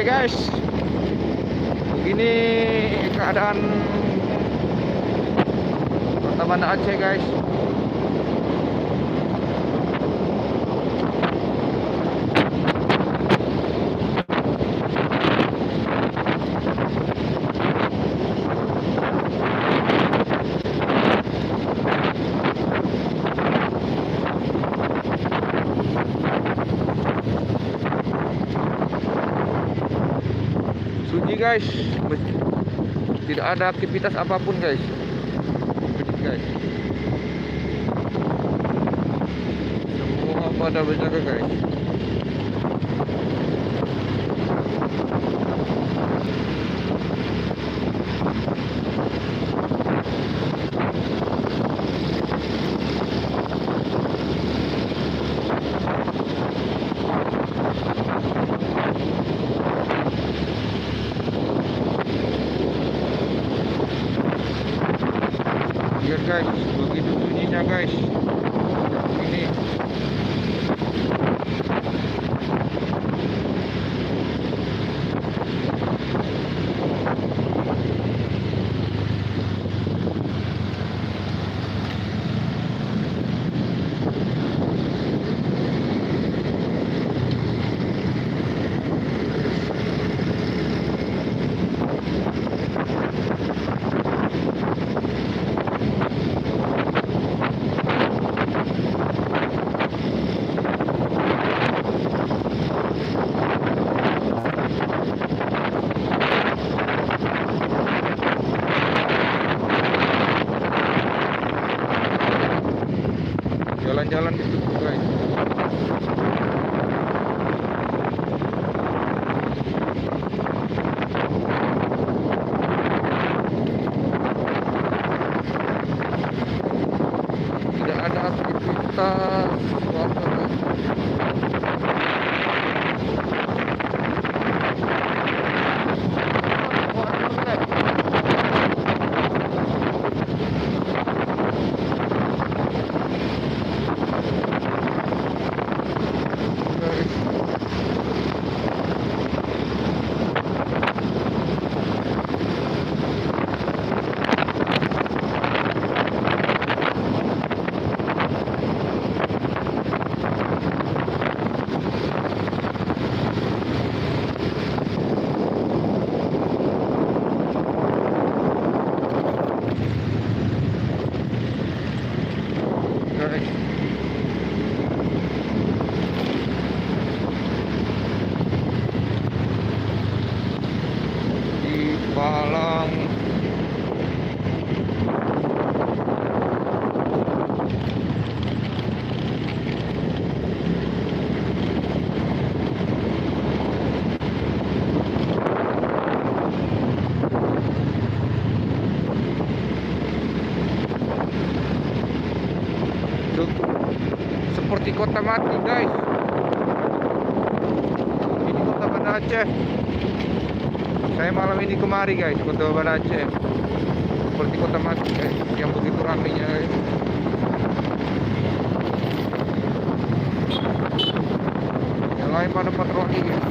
guys, begini keadaan kota Banda Aceh guys. Sunyi guys, tidak ada aktivitas apapun guys. Guys, semua pada berjaga guys. Lihat guys, begitu sunyinya guys. Ini jalan-jalan ditutup guys. Tidak ada aktivitas apa-apa guys. Di Palang seperti kota mati guys. Ini kota Banda Aceh. Saya malam ini kemari guys, kota Banda Aceh. Seperti kota mati guys, yang begitu ramainya guys. Yang lain pada patroli guys.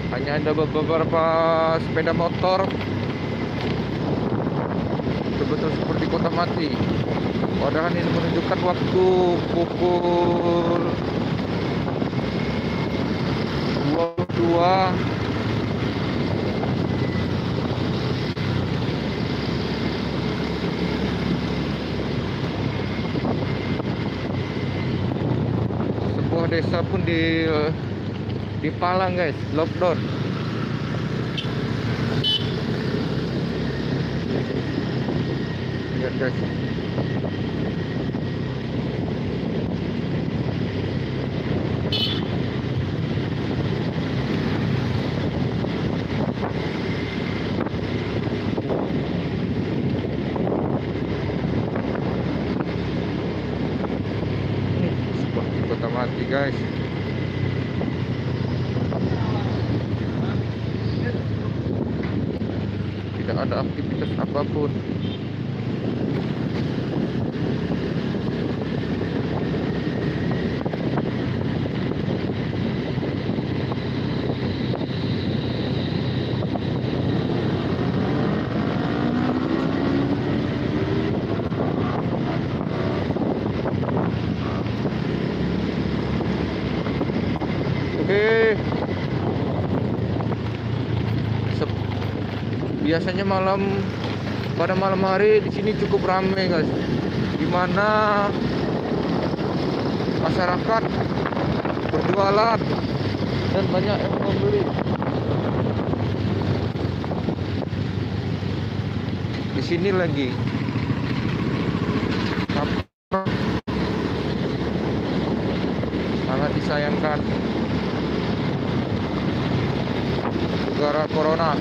Hanya ada beberapa sepeda motor betul-betul seperti kota mati. Padahal ini menunjukkan waktu pukul 22. Sebuah desa pun di Palang guys, lockdown. Lihat guys. Seperti kota mati guys. Tidak ada aktivitas apapun. Oke. Biasanya pada malam hari di sini cukup ramai guys, dimana masyarakat berjualan dan banyak yang membeli. Di sini lagi sangat disayangkan gara corona.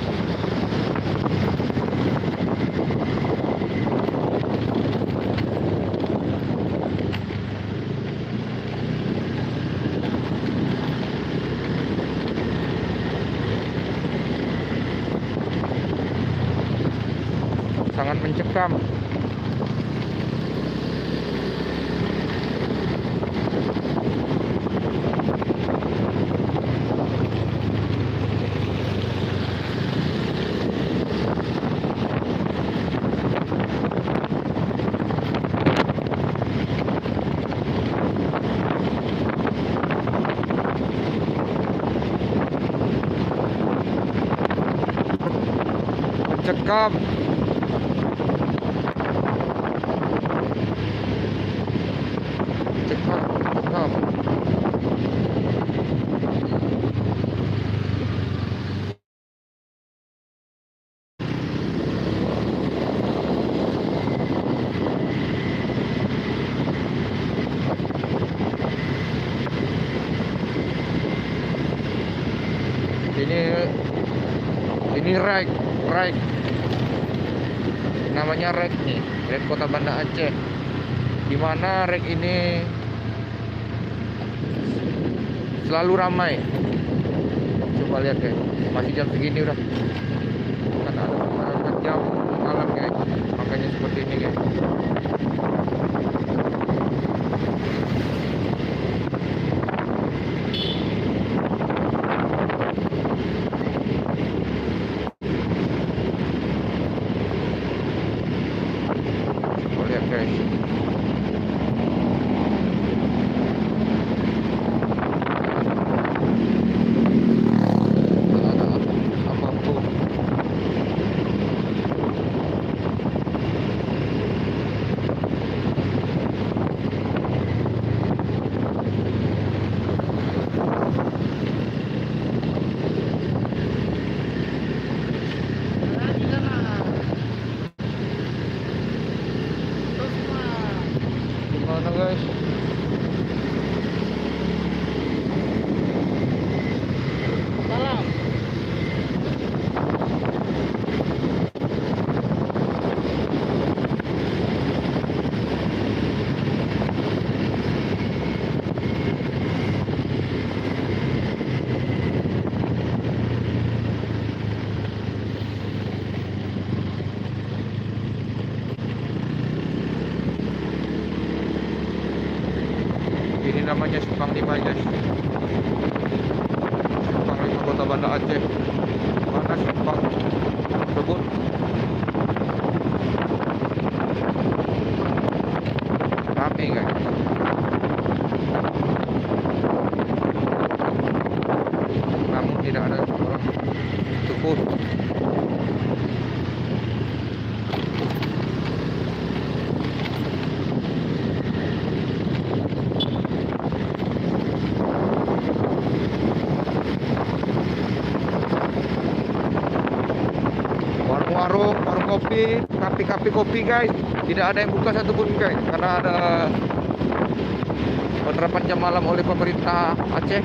Sangat mencekam. Mencekam. Mencekam. Ini rek namanya rek nih, rek Kota Banda Aceh, dimana rek ini selalu ramai. Coba lihat guys, masih jam segini udah kan ada jam malam guys, makanya seperti ini guys. Lihat guys, apapun. Gimana guys? Salam. Ini namanya Simpang 5 guys. Simpang 5 Kota Banda Aceh. Mana simpang tersebut? rame guys. Namun tidak ada orang cukup. Warung kopi, kafe kopi guys, tidak ada yang buka satupun guys, karena ada penerapan jam malam oleh pemerintah Aceh.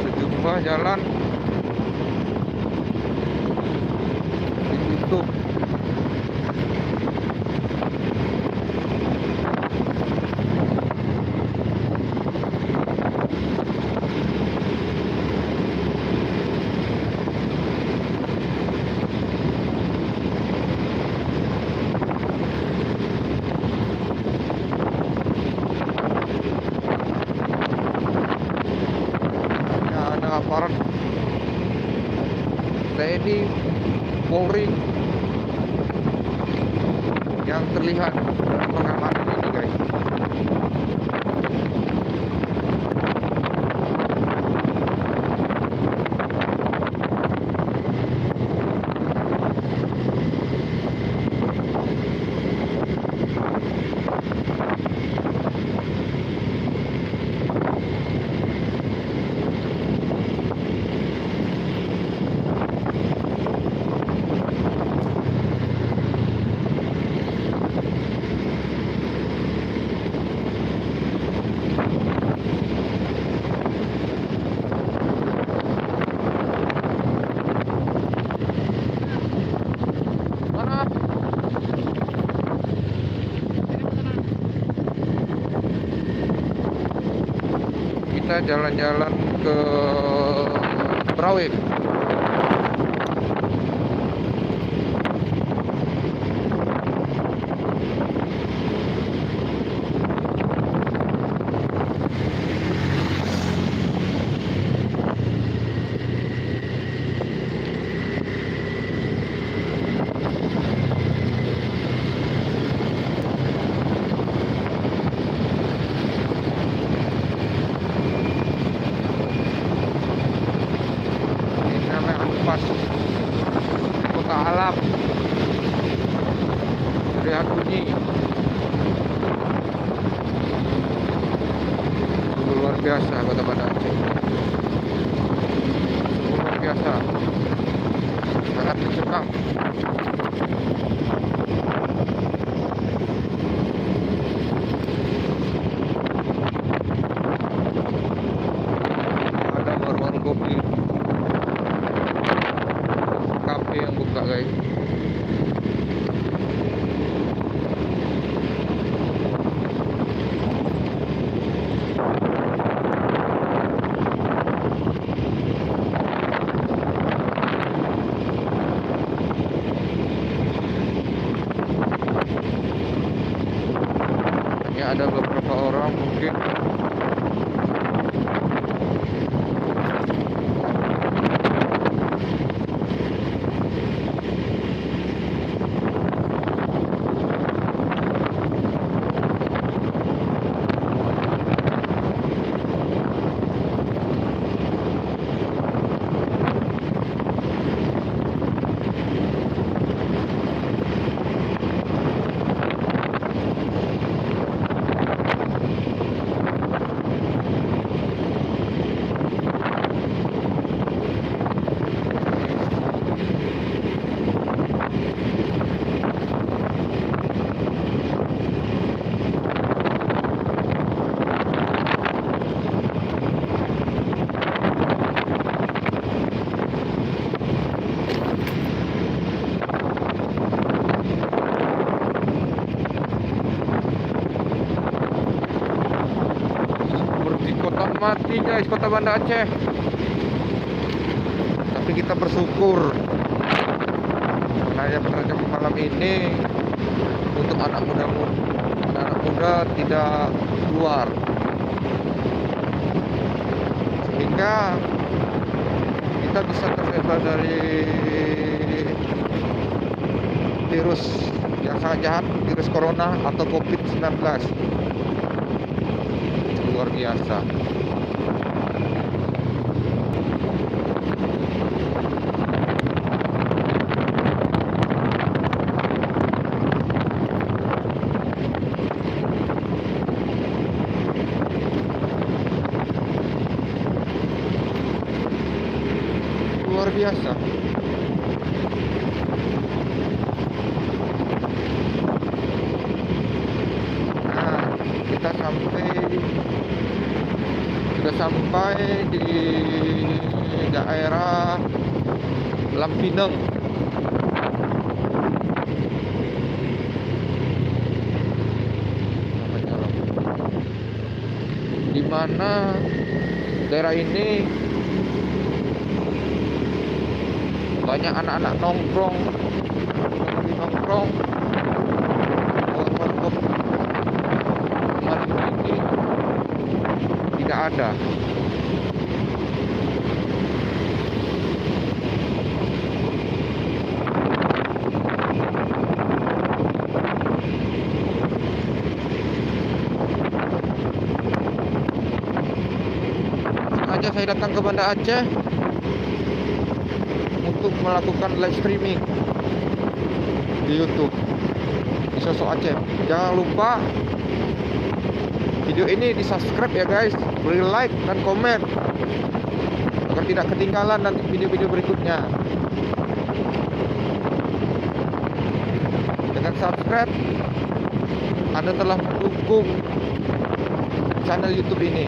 Sejumlah jalan ditutup. Aparat TNI, Polri yang terlihat dalam pengamanan ini guys. Kita jalan-jalan ke Brawe. Kota alam, lihat bunyi luar biasa Kota Banda Aceh, luar biasa, sangat mencekam. Ada warung kopi, kafe yang buka guys. Hanya ada beberapa orang mungkin. Mati guys Kota Banda Aceh, tapi kita bersyukur karena penerjang malam ini untuk anak muda tidak keluar. sehingga kita bisa terbebas dari virus yang sangat jahat, virus corona atau COVID-19. Luar biasa. Luar biasa. Nah, kita sudah sampai di daerah Lampineng. Namanya di mana daerah ini banyak anak-anak nongkrong, warkop kemarin ini tidak ada. Sengaja saya datang ke Banda Aceh untuk melakukan live streaming di YouTube di Sosok Aceh. Jangan lupa video ini di subscribe ya guys, beri like dan komen agar tidak ketinggalan nanti video-video berikutnya. Dengan subscribe Anda telah mendukung channel YouTube ini.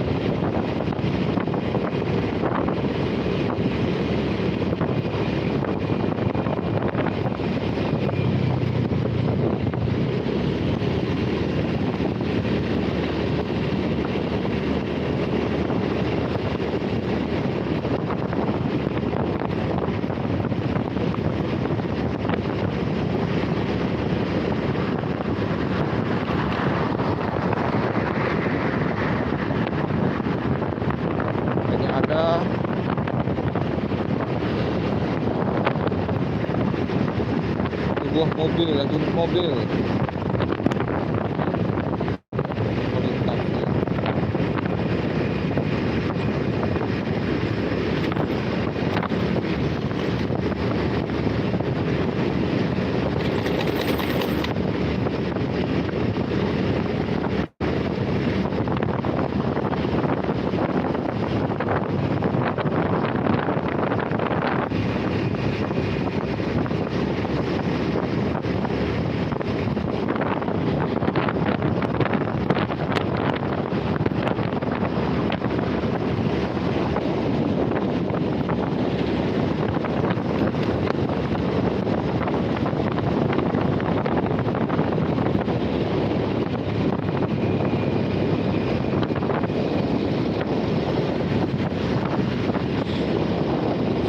Ada sebuah mobil, lagi mobil melintas.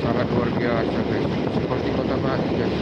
Sangat luar biasa guys, seperti kota Bali guys.